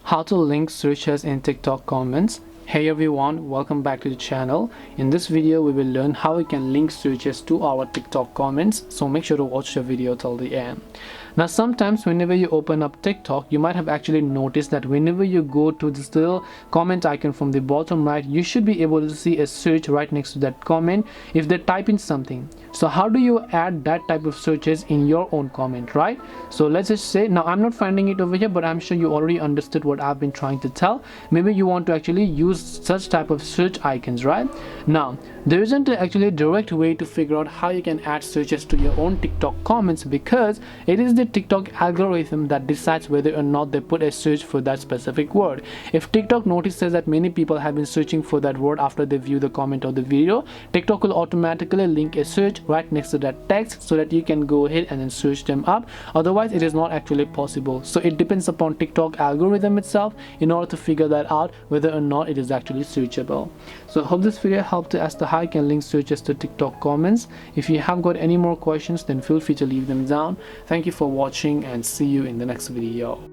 How to link searches in TikTok comments. Hey everyone, welcome back to the channel. In this video we will learn how we can link searches to our TikTok comments, so make sure to watch the video till the end. Now sometimes whenever you open up TikTok, you might have actually noticed that whenever you go to this little comment icon from the bottom right, you should be able to see a search right next to that comment if they type in something. So how do you add that type of searches in your own comment, right? So let's just say, now I'm not finding it over here, but I'm sure you already understood what I've been trying to tell. Maybe you want to actually use such type of search icons, right? Now there isn't actually a direct way to figure out how you can add searches to your own TikTok comments, because it is the TikTok algorithm that decides whether or not they put a search for that specific word. If TikTok notices that many people have been searching for that word after they view the comment or the video, TikTok will automatically link a search right next to that text so that you can go ahead and then search them up. Otherwise it is not actually possible. So it depends upon TikTok algorithm itself in order to figure that out whether or not it is actually searchable. So I hope this video helped as to how you can link searches to TikTok comments. If you have got any more questions, then feel free to leave them down. Thank you for watching and see you in the next video.